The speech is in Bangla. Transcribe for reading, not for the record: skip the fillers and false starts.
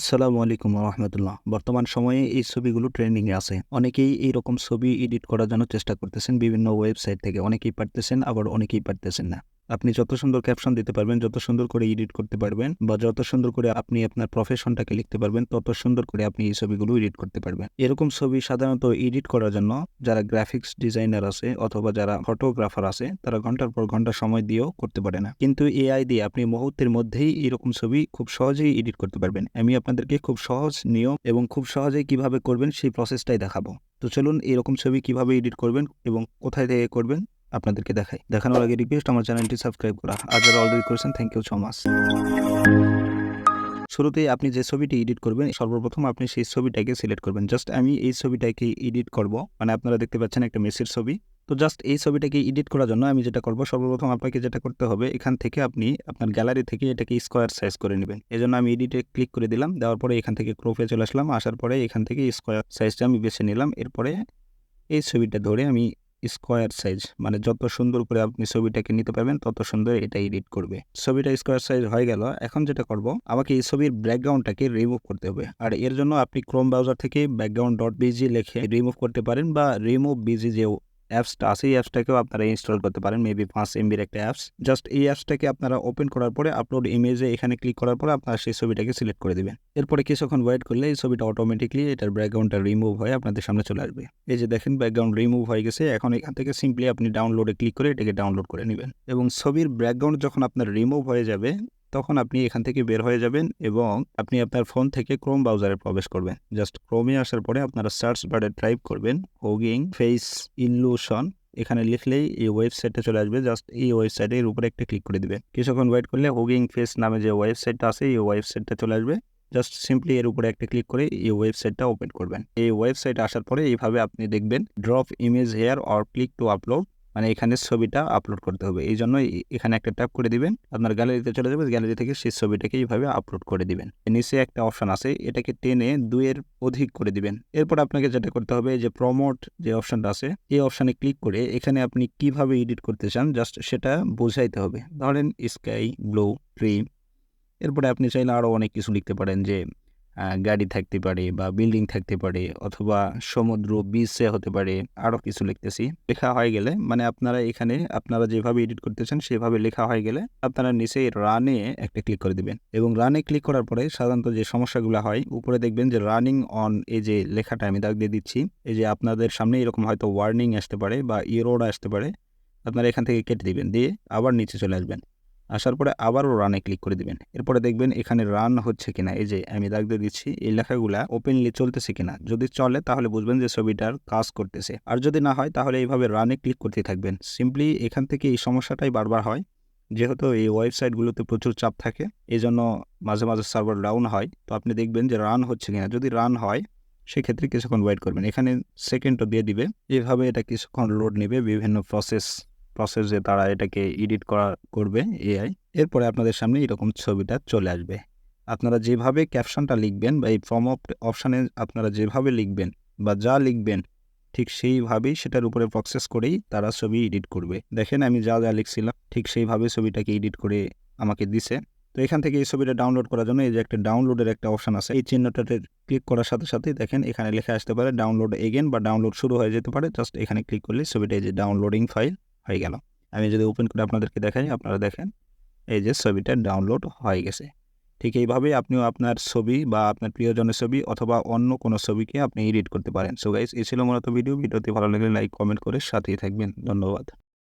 আসসালামু আলাইকুম রহমতুল্লাহ। বর্তমান সময়ে এই ছবিগুলো ট্রেন্ডিংয়ে আছে। অনেকেই এইরকম ছবি এডিট করার জন্য চেষ্টা করতেছেন বিভিন্ন ওয়েবসাইট থেকে। অনেকেই পারতেছেন, আবার অনেকেই পারতেছেন না। আপনি যত সুন্দর ক্যাপশন দিতে পারবেন, যত সুন্দর করে এডিট করতে পারবেন, বা যত সুন্দর করে আপনি আপনার প্রফেশনটাকে লিখতে পারবেন, তত সুন্দর করে আপনি এই ছবিগুলো এডিট করতে পারবেন। এরকম ছবি সাধারণত এডিট করার জন্য যারা গ্রাফিক্স ডিজাইনার আছে অথবা যারা ফটোগ্রাফার আছে, তারা ঘন্টার পর ঘন্টা সময় দিয়েও করতে পারে না। কিন্তু এআই দিয়ে আপনি মুহূর্তের মধ্যেই এরকম ছবি খুব সহজেই এডিট করতে পারবেন। আমি আপনাদেরকে খুব সহজ নিয়ম এবং খুব সহজেই কিভাবে করবেন সেই প্রসেসটাই দেখাবো। তো চলুন এরকম ছবি কিভাবে এডিট করবেন এবং কোথায় থেকে করবেন আপনাদেরকে দেখাই। দেখানোর আগে রিকোয়েস্ট, আমার চ্যানেলটি সাবস্ক্রাইব করা। আর যারা অলরেডি করেছেন, থ্যাংক ইউ সো মাচ। শুরুতেই আপনি যে ছবিটি এডিট করবেন, সর্বপ্রথম আপনি সেই ছবিটাকে সিলেক্ট করবেন। জাস্ট আমি এই ছবিটাকে এডিট করব, মানে আপনারা দেখতে পাচ্ছেন একটা মেসির ছবি। তো জাস্ট এই ছবিটাকে এডিট করার জন্য আমি যেটা করব, সর্বপ্রথম আপনাকে যেটা করতে হবে, এখান থেকে আপনি আপনার গ্যালারি থেকে এটাকে স্কোয়ার সাইজ করে নেবেন। এজন্য আমি এডিটে ক্লিক করে দিলাম। দেওয়ার পরে এখান থেকে ক্রপে চলে আসলাম। আসার পরে এখান থেকে স্কোয়ার সাইজটা আমি বেছে নিলাম। এরপরে এই ছবিটা ধরে আমি স্কোয়ার সাইজ, মানে যত সুন্দর করে আপনি ছবিটাকে নিতে পারবেন তত সুন্দর এটা এডিট করবে। ছবিটা স্কোয়ার সাইজ হয়ে গেল। এখন যেটা করব, আমাকে এই ছবির ব্যাকগ্রাউন্ডটাকে রিমুভ করতে হবে। আর এর জন্য আপনি ক্রোম ব্রাউজার থেকে background.bg লিখে রিমুভ করতে পারেন, বা রিমুভ বিজি যে অ্যাপসটা আছে এই অ্যাপসটাকেও আপনারা ইনস্টল করতে পারেন। মেবি 5 MB একটা অ্যাপস। জাস্ট এই অ্যাপসটাকে আপনারা ওপেন করার পরে আপলোড ইমেজে এখানে ক্লিক করার পরে আপনারা সেই ছবিটাকে সিলেক্ট করে দিবেন। এরপরে কিছুক্ষণ ওয়েট করলে এই ছবিটা অটোমেটিকলি এটার ব্যাকগ্রাউন্ডটা রিমুভ হয়ে আপনাদের সামনে চলে আসবে। এই যে দেখেন, ব্যাকগ্রাউন্ড রিমুভ হয়ে গেছে। এখন এখান থেকে সিম্পলি আপনি ডাউনলোডে ক্লিক করে এটাকে ডাউনলোড করে নেবেন। এবং ছবির ব্যাকগ্রাউন্ড যখন আপনার রিমুভ হয়ে যাবে, তখন আপনি এখান থেকে বের হয়ে যাবেন এবং আপনি আপনার ফোন থেকে ক্রোম ব্রাউজারে প্রবেশ করবেন। জাস্ট ক্রোমে আসার পরে আপনারা সার্চ বারে টাইপ করবেন হুগিং ফেস ইলুশন। এখানে লিখলেই এই ওয়েবসাইটটা চলে আসবে। জাস্ট এই ওয়েবসাইটের উপরে একটা ক্লিক করে দিবেন। কিছুক্ষণ ওয়েট করলে হুগিং ফেস নামে যে ওয়েবসাইটটা আছে এই ওয়েবসাইটটা চলে আসবে। জাস্ট সিম্পলি এর উপরে একটা ক্লিক করে এই ওয়েবসাইটটা ওপেন করবেন। এই ওয়েবসাইটে আসার পরে এইভাবে আপনি দেখবেন drop image here or click to upload, মানে এখানে ছবিটা আপলোড করতে হবে। এই জন্য এখানে একটা ট্যাপ করে দিবেন, আপনার গ্যালারিতে চলে যাবে। গ্যালারি থেকে সেই ছবিটাকে এইভাবে আপলোড করে দিবেন। নিচে একটা অপশন আছে, এটাকে টেনে 2-এর অধিক করে দিবেন। এরপর আপনাকে যেটা করতে হবে, যে প্রমোট যে অপশনটা আছে এই অপশনে ক্লিক করে এখানে আপনি কিভাবে এডিট করতে চান জাস্ট সেটা বোঝাইতে হবে। ধরেন স্কাই ব্লু ট্রি। এরপরে আপনি চাইলে আরও অনেক কিছু লিখতে পারেন, যে গাড়ি থাকতে পারে বা বিল্ডিং থাকতে পারে, অথবা সমুদ্র বিচে হতে পারে, আরও কিছু লিখতেছি। লেখা হয়ে গেলে, মানে আপনারা এখানে আপনারা যেভাবে এডিট করতেছেন সেভাবে লেখা হয়ে গেলে আপনারা নিচে রানে একটা ক্লিক করে দিবেন। এবং রানে ক্লিক করার পরে সাধারণত যে সমস্যাগুলো হয়, উপরে দেখবেন যে রানিং অন, এই যে লেখাটা আমি দাগ দিয়ে দিচ্ছি, এই যে আপনাদের সামনে এরকম হয়তো ওয়ার্নিং আসতে পারে বা এরর আসতে পারে। আপনারা এখান থেকে কেটে দিবেন, দিয়ে আবার নিচে চলে আসবেন। আসার পরে আবারও রানে ক্লিক করে দিবেন। এরপরে দেখবেন এখানে রান হচ্ছে কিনা, এই যে আমি দাগ দিয়ে দিচ্ছি, এই লেখাগুলা ওপেনলি চলতেছে কিনা। যদি চলে তাহলে বুঝবেন যে ছবিটার কাজ করতেছে। আর যদি না হয় তাহলে এইভাবে রানে ক্লিক করতে থাকবেন। সিম্পলি এখান থেকে এই সমস্যাটাই বারবার হয়, যেহেতু এই ওয়েবসাইটগুলোতে প্রচুর চাপ থাকে, এই জন্য মাঝে মাঝে সার্ভার ডাউন হয়। তো আপনি দেখবেন যে রান হচ্ছে কিনা। যদি রান হয় সেক্ষেত্রে কিছুক্ষণ ওয়েট করবেন। এখানে সেকেন্ডও দিয়ে দিবে। এইভাবে এটা কিছুক্ষণ লোড নেবে, বিভিন্ন প্রসেসে তারা এটাকে এডিট করবে এআই। এরপরে আপনাদের সামনে এরকম ছবিটা চলে আসবে। আপনারা যেভাবে ক্যাপশনটা লিখবেন বা এই প্রম্পট অপশানে আপনারা যেভাবে লিখবেন বা যা লিখবেন, ঠিক সেইভাবেই সেটার উপরে প্রসেস করেই তারা ছবি এডিট করবে। দেখেন আমি যা যা লিখছিলাম ঠিক সেইভাবে ছবিটাকে এডিট করে আমাকে দিছে। তো এখান থেকে এই ছবিটা ডাউনলোড করার জন্য এই যে একটা ডাউনলোডের একটা অপশন আছে, এই চিহ্নটাতে ক্লিক করার সাথে সাথেই দেখেন এখানে লেখা আসতে পারে ডাউনলোড এগেন, বা ডাউনলোড শুরু হয়ে যেতে পারে। জাস্ট এখানে ক্লিক করলে ছবিটা এই যে ডাউনলোডিং ফাইল হয়ে গেল। আমি যদি ওপেন করে আপনাদেরকে দেখাই, আপনারা দেখেন এই যে ছবিটা ডাউনলোড হয়ে গেছে। ঠিক এইভাবেই আপনিও আপনার ছবি বা আপনার প্রিয়জনের ছবি অথবা অন্য কোনো ছবিকে আপনি এডিট করতে পারেন। সো গাইস, এই ছিল মূলত ভিডিওটি ভালো লাগলে লাইক কমেন্ট করে সাথেই থাকবেন। ধন্যবাদ।